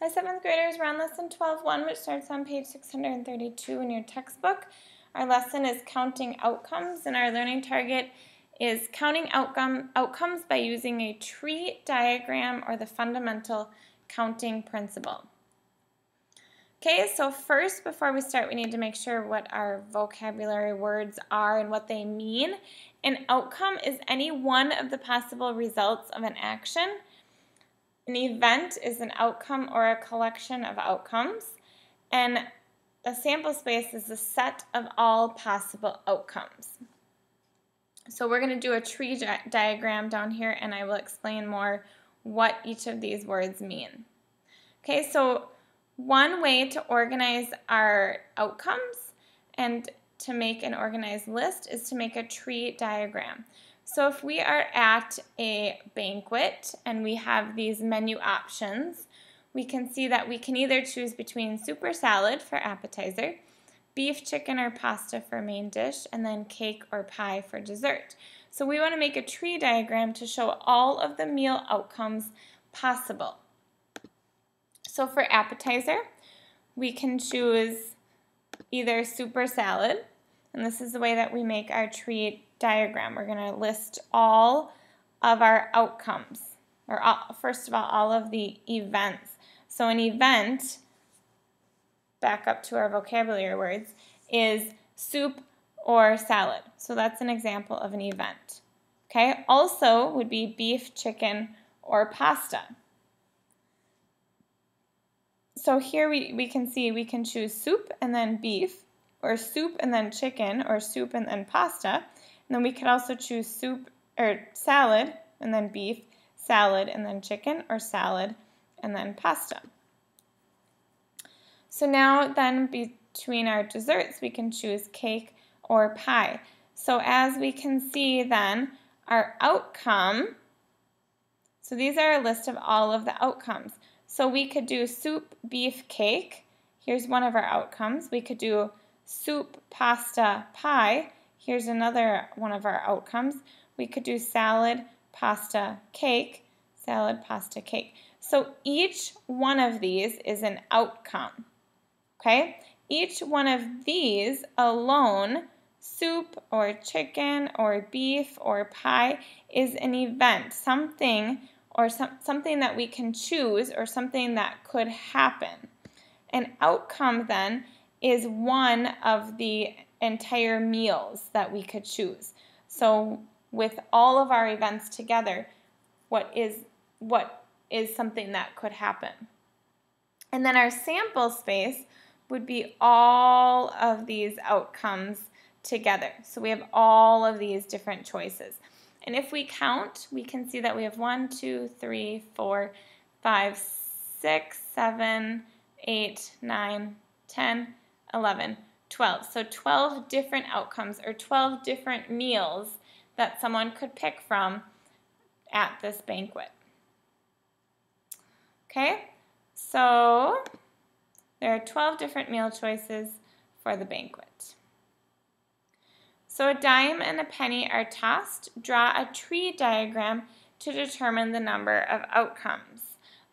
Hi, 7th graders. We're on lesson 12.1, which starts on page 632 in your textbook. Our lesson is counting outcomes, and our learning target is counting outcomes by using a tree diagram or the fundamental counting principle. Okay, so first, before we start, we need to make sure what our vocabulary words are and what they mean. An outcome is any one of the possible results of an action. An event is an outcome or a collection of outcomes, and a sample space is a set of all possible outcomes. So we're going to do a tree diagram down here, and I will explain more what each of these words mean. Okay, so one way to organize our outcomes and to make an organized list is to make a tree diagram. So if we are at a banquet and we have these menu options, we can see that we can either choose between soup or salad for appetizer, beef, chicken, or pasta for main dish, and then cake or pie for dessert. So we want to make a tree diagram to show all of the meal outcomes possible. So for appetizer, we can choose either soup or salad, and this is the way that we make our tree diagram. We're going to list all of our outcomes, or first of all of the events. So an event, back up to our vocabulary words, is soup or salad. So that's an example of an event. Okay, also would be beef, chicken, or pasta. So here we can see we can choose soup and then beef, or soup and then chicken, or soup and then pasta. And then we could also choose soup or salad and then beef, salad and then chicken, or salad and then pasta. So now then between our desserts we can choose cake or pie. So as we can see then, our outcome, so these are a list of all of the outcomes. So we could do soup, beef, cake. Here's one of our outcomes. We could do soup, pasta, pie. Here's another one of our outcomes. We could do salad, pasta, cake, salad, pasta, cake. So each one of these is an outcome. Okay? Each one of these alone, soup or chicken or beef or pie, is an event, something or something that we can choose or something that could happen. An outcome then is one of the entire meals that we could choose. So with all of our events together, what is something that could happen? And then our sample space would be all of these outcomes together. So we have all of these different choices. And if we count, we can see that we have 1, 2, 3, 4, 5, 6, 7, 8, 9, 10, 11, 12. So 12 different outcomes or 12 different meals that someone could pick from at this banquet. Okay, so there are 12 different meal choices for the banquet. So a dime and a penny are tossed. Draw a tree diagram to determine the number of outcomes.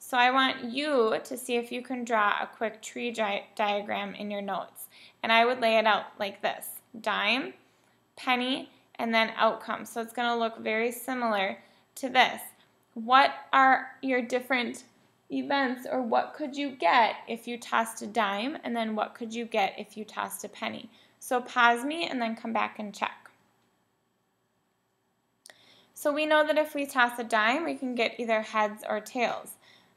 So I want you to see if you can draw a quick tree diagram in your notes. And I would lay it out like this: dime, penny, and then outcome. So it's going to look very similar to this. What are your different events, or what could you get if you tossed a dime, and then what could you get if you tossed a penny? So pause me and then come back and check. So we know that if we toss a dime, we can get either heads or tails.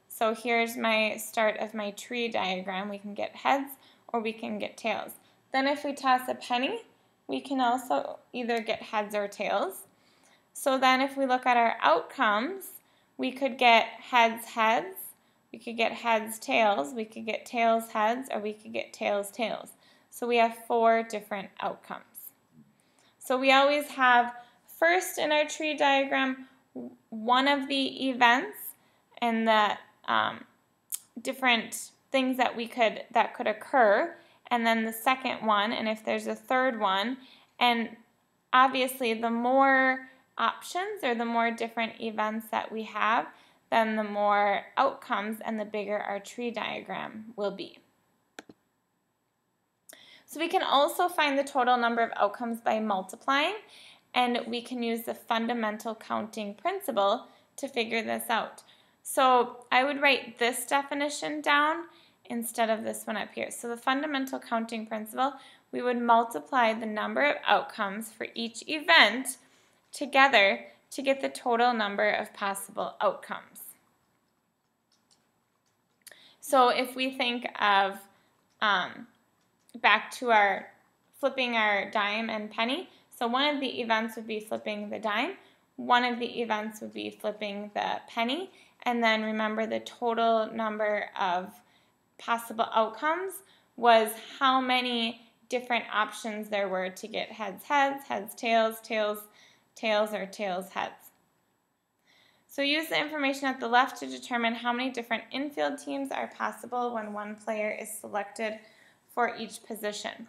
So here's my start of my tree diagram. We can get heads or we can get tails. Then if we toss a penny, we can also either get heads or tails. So then if we look at our outcomes, we could get heads, heads. We could get heads, tails. We could get tails, heads, or we could get tails, tails. So we have 4 different outcomes. So we always have first in our tree diagram one of the events and the different things that could occur, and then the second one, and if there's a third one. And obviously the more options or the more different events that we have, then the more outcomes and the bigger our tree diagram will be. So we can also find the total number of outcomes by multiplying, and we can use the fundamental counting principle to figure this out. So I would write this definition down instead of this one up here. So the fundamental counting principle, we would multiply the number of outcomes for each event together to get the total number of possible outcomes. So if we think of back to our flipping our dime and penny, so one of the events would be flipping the dime, one of the events would be flipping the penny, and then remember the total number of possible outcomes was how many different options there were to get heads, heads, heads, tails, tails, tails, or tails, heads. So use the information at the left to determine how many different infield teams are possible when one player is selected for each position.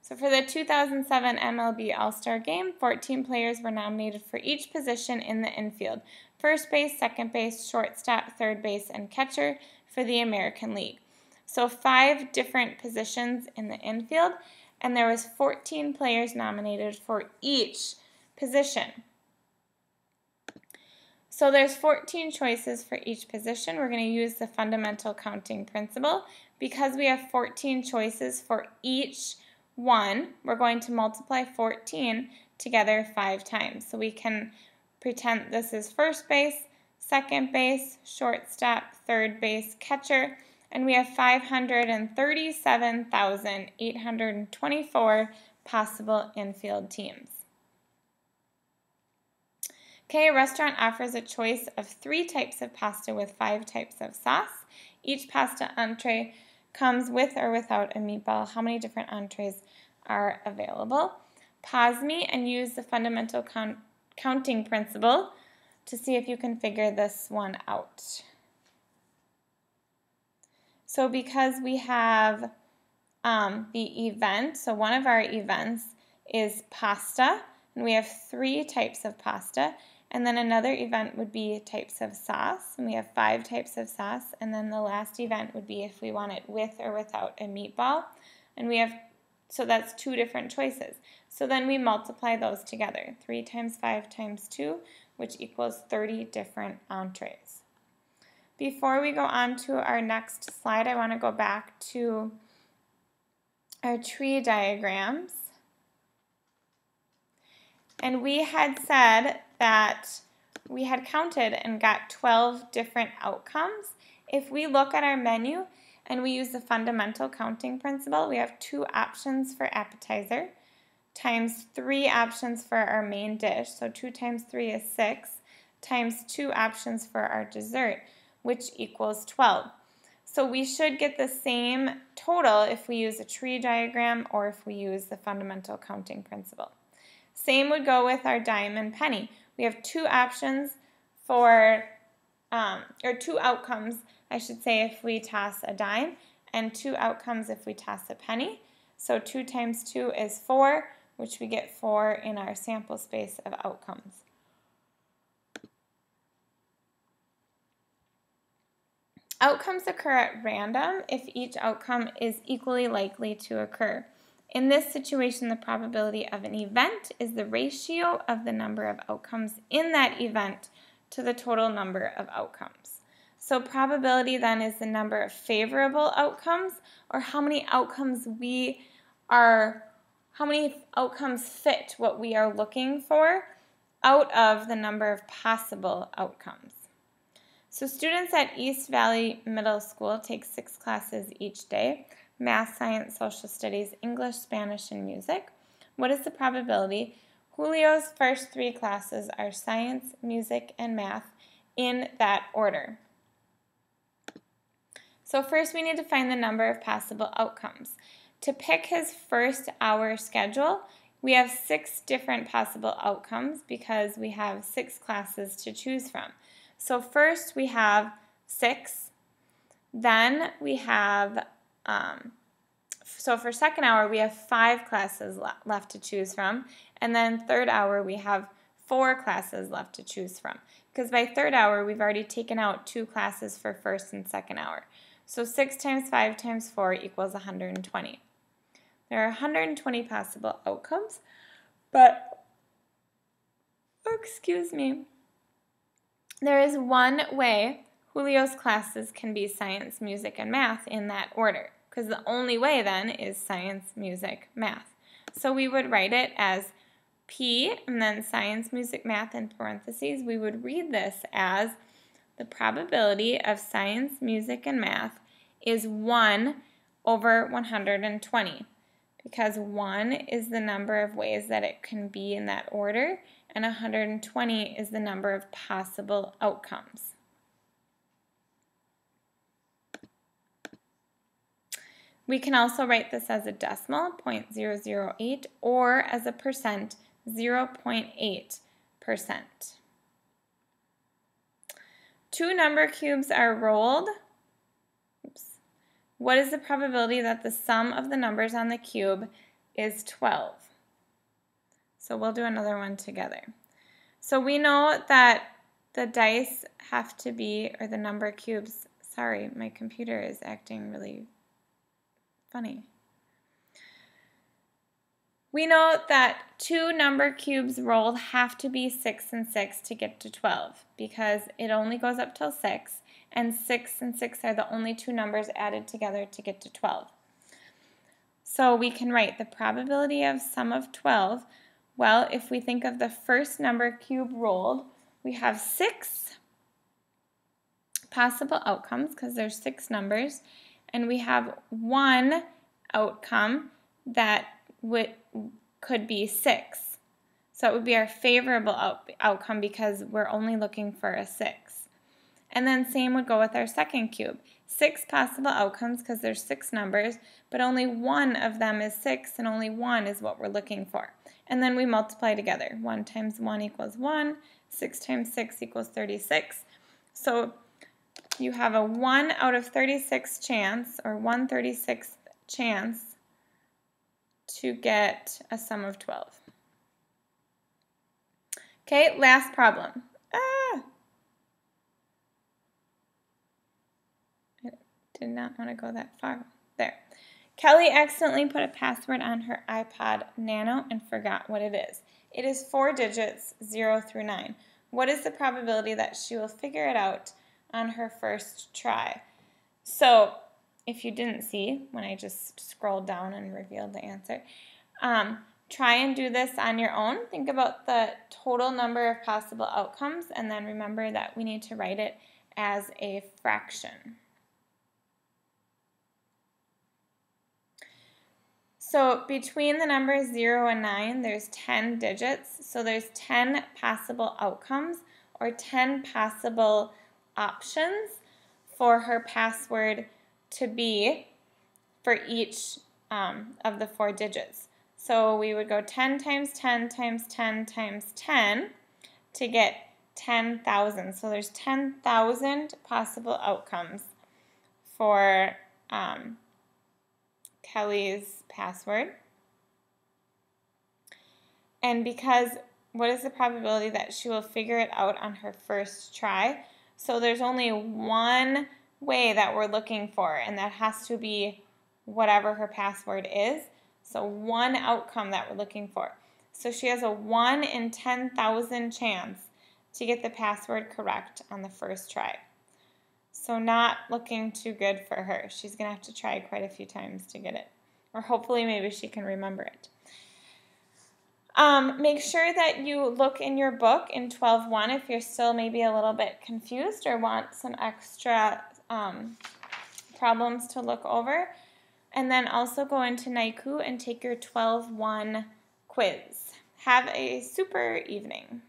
So for the 2007 MLB All-Star Game, 14 players were nominated for each position in the infield: first base, second base, shortstop, third base, and catcher for the American League. So 5 different positions in the infield, and there was 14 players nominated for each position. So there's 14 choices for each position. We're going to use the fundamental counting principle. Because we have 14 choices for each one, we're going to multiply 14 together 5 times. So we can pretend this is first base, second base, shortstop, third base, catcher, and we have 537,824 possible infield teams. Okay, a restaurant offers a choice of 3 types of pasta with 5 types of sauce. Each pasta entree comes with or without a meatball. How many different entrees are available? Pause me and use the fundamental counting principle to see if you can figure this one out. So because we have the event, so one of our events is pasta, and we have 3 types of pasta, and then another event would be types of sauce, and we have 5 types of sauce, and then the last event would be if we want it with or without a meatball, and we have, so that's 2 different choices. So then we multiply those together, 3 times 5 times 2, which equals 30 different entrees. Before we go on to our next slide, I want to go back to our tree diagrams. And we had said that we had counted and got 12 different outcomes. If we look at our menu and we use the fundamental counting principle, we have 2 options for appetizer times 3 options for our main dish. So 2 times 3 is 6 times 2 options for our dessert, which equals 12. So we should get the same total if we use a tree diagram or if we use the fundamental counting principle. Same would go with our dime and penny. We have 2 options for, or 2 outcomes, I should say, if we toss a dime, and 2 outcomes if we toss a penny. So 2 times 2 is 4, which we get 4 in our sample space of outcomes. Outcomes occur at random if each outcome is equally likely to occur. In this situation, the probability of an event is the ratio of the number of outcomes in that event to the total number of outcomes. So probability then is the number of favorable outcomes, or how many outcomes fit what we are looking for out of the number of possible outcomes. So students at East Valley Middle School take 6 classes each day: math, science, social studies, English, Spanish, and music. What is the probability? Julio's first 3 classes are science, music, and math in that order. So first we need to find the number of possible outcomes. To pick his first hour schedule, we have 6 different possible outcomes because we have 6 classes to choose from. So first we have 6, then we have, so for second hour we have 5 classes left to choose from, and then third hour we have 4 classes left to choose from. because by third hour, we've already taken out 2 classes for first and second hour. So 6 times 5 times 4 equals 120. There are 120 possible outcomes, but, there is one way Julio's classes can be science, music, and math in that order, because the only way then is science, music, math. So we would write it as P and then science, music, math in parentheses. We would read this as the probability of science, music, and math is 1 over 120, because 1 is the number of ways that it can be in that order, and 120 is the number of possible outcomes. We can also write this as a decimal, 0.008, or as a percent, 0.8%. 2 number cubes are rolled. What is the probability that the sum of the numbers on the cube is 12? So we'll do another one together. So we know that the dice have to be, or the number cubes, sorry, my computer is acting really funny. We know that 2 number cubes rolled have to be 6 and 6 to get to 12, because it only goes up till 6, and 6 and 6 are the only 2 numbers added together to get to 12. So we can write the probability of sum of 12. Well, if we think of the first number cube rolled, we have 6 possible outcomes, because there's 6 numbers, and we have 1 outcome that could be 6. So it would be our favorable outcome, because we're only looking for a 6. And then same would go with our second cube. 6 possible outcomes, because there's 6 numbers, but only 1 of them is 6, and only 1 is what we're looking for. And then we multiply together. 1 times 1 equals 1. 6 times 6 equals 36. So you have a 1 out of 36 chance, or 1/36th chance, to get a sum of 12. Okay, last problem. I did not want to go that far. There. Kelly accidentally put a password on her iPod Nano and forgot what it is. It is 4 digits, 0 through 9. What is the probability that she will figure it out on her first try? So, if you didn't see when I just scrolled down and revealed the answer, try and do this on your own. Think about the total number of possible outcomes, and then remember that we need to write it as a fraction. So between the numbers 0 and 9, there's 10 digits. So there's 10 possible outcomes, or 10 possible options for her password to be for each of the 4 digits. So we would go 10 times 10 times 10 times 10 to get 10,000. So there's 10,000 possible outcomes for Kelly's password. And because, what is the probability that she will figure it out on her first try? So there's only one way that we're looking for, and that has to be whatever her password is. So one outcome that we're looking for. So she has a 1 in 10,000 chance to get the password correct on the first try. So not looking too good for her. She's going to have to try quite a few times to get it. Or hopefully maybe she can remember it. Make sure that you look in your book in 12.1 if you're still maybe a little bit confused or want some extra problems to look over. And then also go into NICU and take your 12.1 quiz. Have a super evening.